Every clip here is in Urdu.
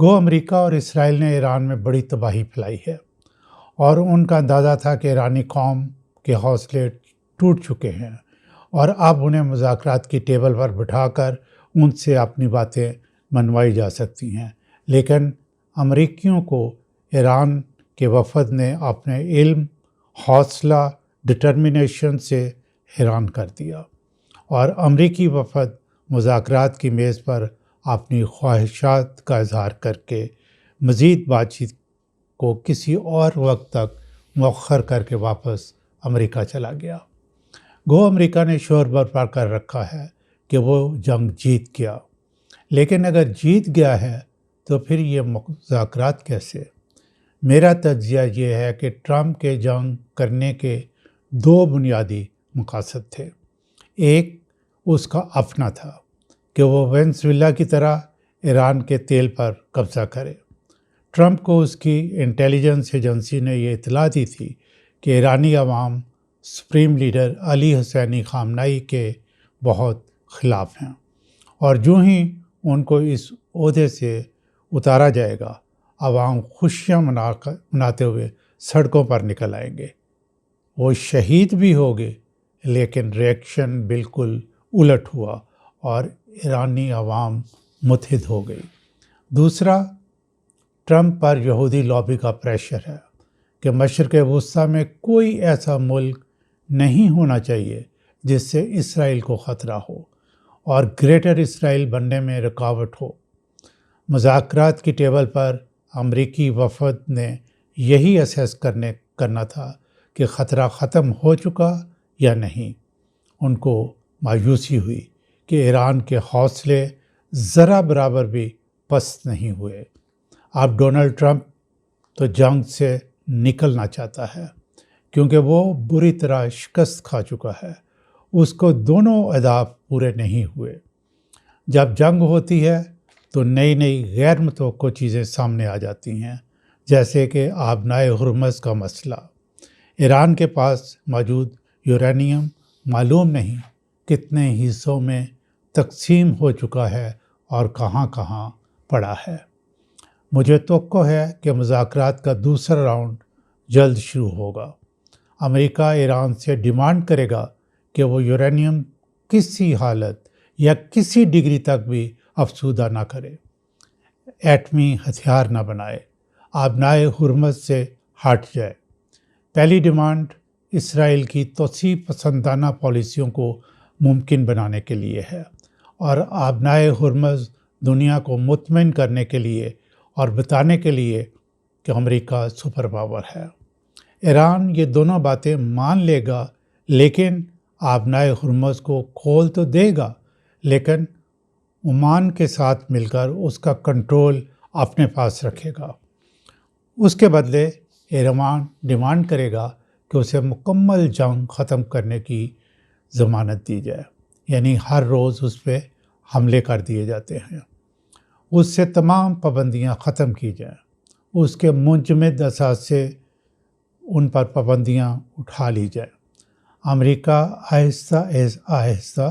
گو امریکہ اور اسرائیل نے ایران میں بڑی تباہی پھیلائی ہے اور ان کا اندازہ تھا کہ ایرانی قوم کے حوصلے ٹوٹ چکے ہیں اور اب انہیں مذاکرات کی ٹیبل پر بٹھا کر ان سے اپنی باتیں منوائی جا سکتی ہیں، لیکن امریکیوں کو ایران کے وفد نے اپنے علم، حوصلہ، ڈٹرمنیشن سے حیران کر دیا اور امریکی وفد مذاکرات کی میز پر اپنی خواہشات کا اظہار کر کے مزید بات چیت کو کسی اور وقت تک مؤخر کر کے واپس امریکہ چلا گیا۔ گو امریکہ نے شور برپا کر رکھا ہے کہ وہ جنگ جیت گیا، لیکن اگر جیت گیا ہے تو پھر یہ مذاکرات کیسے؟ میرا تجزیہ یہ ہے کہ ٹرمپ کے جنگ کرنے کے دو بنیادی مقاصد تھے۔ ایک اس کا اپنا تھا کہ وہ وینزویلا کی طرح ایران کے تیل پر قبضہ کرے۔ ٹرمپ کو اس کی انٹیلیجنس ایجنسی نے یہ اطلاع دی تھی کہ ایرانی عوام سپریم لیڈر علی حسینی خامنائی کے بہت خلاف ہیں اور جو ہی ان کو اس عہدے سے اتارا جائے گا، عوام خوشیاں مناتے ہوئے سڑکوں پر نکل آئیں گے۔ وہ شہید بھی ہو گئے، لیکن ریئیکشن بالکل الٹ ہوا اور ایرانی عوام متحد ہو گئی۔ دوسرا، ٹرمپ پر یہودی لابی کا پریشر ہے کہ مشرق وسطیٰ میں کوئی ایسا ملک نہیں ہونا چاہیے جس سے اسرائیل کو خطرہ ہو اور گریٹر اسرائیل بننے میں رکاوٹ ہو۔ مذاکرات کی ٹیبل پر امریکی وفد نے یہی اسیس کرنا تھا کہ خطرہ ختم ہو چکا یا نہیں۔ ان کو مایوسی ہوئی کہ ایران کے حوصلے ذرا برابر بھی پست نہیں ہوئے۔ اب ڈونلڈ ٹرمپ تو جنگ سے نکلنا چاہتا ہے کیونکہ وہ بری طرح شکست کھا چکا ہے۔ اس کو دونوں اہداف پورے نہیں ہوئے۔ جب جنگ ہوتی ہے تو نئی غیر متوقع چیزیں سامنے آ جاتی ہیں، جیسے کہ آبنائے ہرمز کا مسئلہ۔ ایران کے پاس موجود یورینیم معلوم نہیں کتنے حصوں میں تقسیم ہو چکا ہے اور کہاں کہاں پڑا ہے۔ مجھے توقع ہے کہ مذاکرات کا دوسرا راؤنڈ جلد شروع ہوگا۔ امریکہ ایران سے ڈیمانڈ کرے گا کہ وہ یورینیم کسی حالت یا کسی ڈگری تک بھی افزودہ نہ کرے، ایٹمی ہتھیار نہ بنائے، آبنائے ہرمز سے ہٹ جائے۔ پہلی ڈیمانڈ اسرائیل کی توسیع پسندانہ پالیسیوں کو ممکن بنانے کے لیے ہے اور آبنائے ہرمز دنیا کو مطمئن کرنے کے لیے اور بتانے کے لیے کہ امریکہ سپر پاور ہے۔ ایران یہ دونوں باتیں مان لے گا، لیکن آبنائے ہرمز کو کھول تو دے گا، لیکن عمان کے ساتھ مل کر اس کا کنٹرول اپنے پاس رکھے گا۔ اس کے بدلے ایران ڈیمانڈ کرے گا کہ اسے مکمل جنگ ختم کرنے کی ضمانت دی جائے، یعنی ہر روز اس پہ حملے کر دیے جاتے ہیں، اس سے تمام پابندیاں ختم کی جائیں، اس کے منجمد اثاثے ان پر پابندیاں اٹھا لی جائیں۔ امریکہ آہستہ آہستہ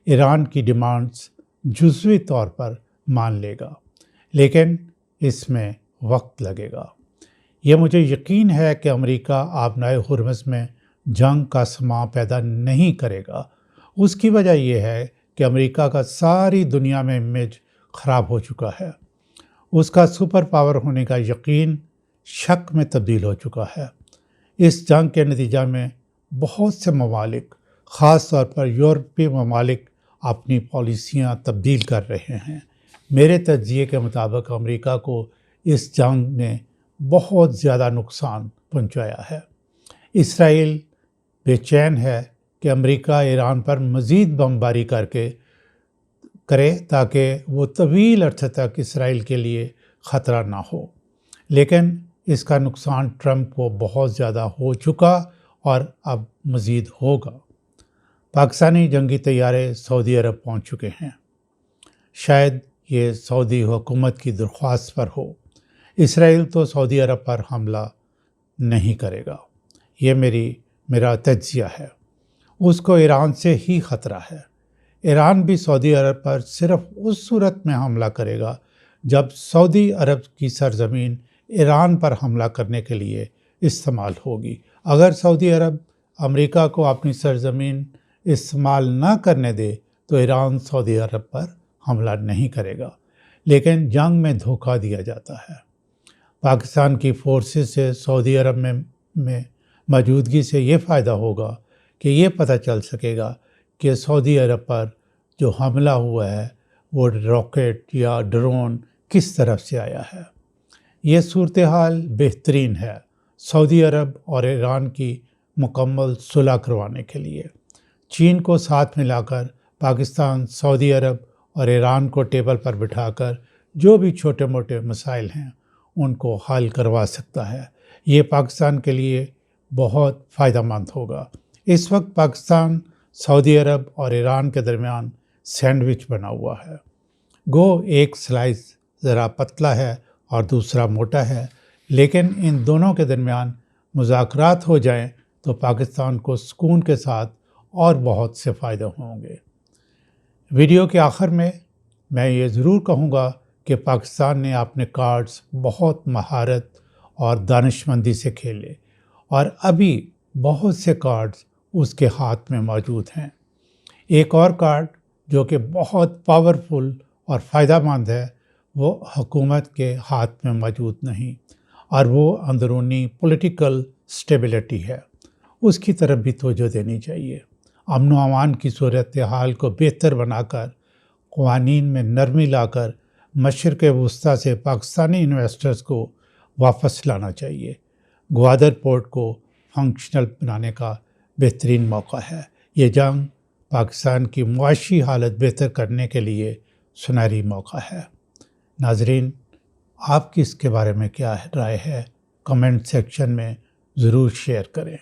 ایران کی ڈیمانڈز جزوی طور پر مان لے گا، لیکن اس میں وقت لگے گا۔ یہ مجھے یقین ہے کہ امریکہ آبنائے ہرمز میں جنگ کا سماں پیدا نہیں کرے گا۔ اس کی وجہ یہ ہے کہ امریکہ کا ساری دنیا میں امیج خراب ہو چکا ہے۔ اس کا سپر پاور ہونے کا یقین شک میں تبدیل ہو چکا ہے۔ اس جنگ کے نتیجہ میں بہت سے ممالک، خاص طور پر یورپی ممالک، اپنی پالیسیاں تبدیل کر رہے ہیں۔ میرے تجزیے کے مطابق امریکہ کو اس جنگ نے بہت زیادہ نقصان پہنچایا ہے۔ اسرائیل بے چین ہے کہ امریکہ ایران پر مزید بمباری کرے تاکہ وہ طویل عرصے تک اسرائیل کے لیے خطرہ نہ ہو، لیکن اس کا نقصان ٹرمپ کو بہت زیادہ ہو چکا اور اب مزید ہوگا۔ پاکستانی جنگی طیارے سعودی عرب پہنچ چکے ہیں۔ شاید یہ سعودی حکومت کی درخواست پر ہو۔ اسرائیل تو سعودی عرب پر حملہ نہیں کرے گا، یہ میرا تجزیہ ہے۔ اس کو ایران سے ہی خطرہ ہے۔ ایران بھی سعودی عرب پر صرف اس صورت میں حملہ کرے گا جب سعودی عرب کی سرزمین ایران پر حملہ کرنے کے لیے استعمال ہوگی۔ اگر سعودی عرب امریکہ کو اپنی سرزمین استعمال نہ کرنے دے تو ایران سعودی عرب پر حملہ نہیں کرے گا، لیکن جنگ میں دھوکہ دیا جاتا ہے۔ پاکستان کی فورسز سے سعودی عرب میں موجودگی سے یہ فائدہ ہوگا کہ یہ پتہ چل سکے گا کہ سعودی عرب پر جو حملہ ہوا ہے وہ راکٹ یا ڈرون کس طرف سے آیا ہے۔ یہ صورتحال بہترین ہے سعودی عرب اور ایران کی مکمل صلح کروانے کے لیے۔ چین کو ساتھ ملا کر پاکستان سعودی عرب اور ایران کو ٹیبل پر بٹھا کر جو بھی چھوٹے موٹے مسائل ہیں ان کو حل کروا سکتا ہے۔ یہ پاکستان کے لیے بہت فائدہ مند ہوگا۔ اس وقت پاکستان سعودی عرب اور ایران کے درمیان سینڈوچ بنا ہوا ہے۔ گو ایک سلائس ذرا پتلا ہے اور دوسرا موٹا ہے، لیکن ان دونوں کے درمیان مذاکرات ہو جائیں تو پاکستان کو سکون کے ساتھ اور بہت سے فائدے ہوں گے۔ ویڈیو کے آخر میں یہ ضرور کہوں گا کہ پاکستان نے اپنے کارڈز بہت مہارت اور دانشمندی سے کھیلے اور ابھی بہت سے کارڈز اس کے ہاتھ میں موجود ہیں۔ ایک اور کارڈ جو کہ بہت پاورفل اور فائدہ مند ہے وہ حکومت کے ہاتھ میں موجود نہیں، اور وہ اندرونی پولیٹیکل سٹیبلٹی ہے۔ اس کی طرف بھی توجہ دینی چاہیے۔ امن و امان کی صورتحال کو بہتر بنا کر، قوانین میں نرمی لا کر مشرق وسطیٰ سے پاکستانی انویسٹرز کو واپس لانا چاہیے۔ گوادر پورٹ کو فنکشنل بنانے کا بہترین موقع ہے۔ یہ جنگ پاکستان کی معاشی حالت بہتر کرنے کے لیے سنہری موقع ہے۔ ناظرین، آپ کی اس کے بارے میں کیا رائے ہے؟ کمنٹ سیکشن میں ضرور شیئر کریں۔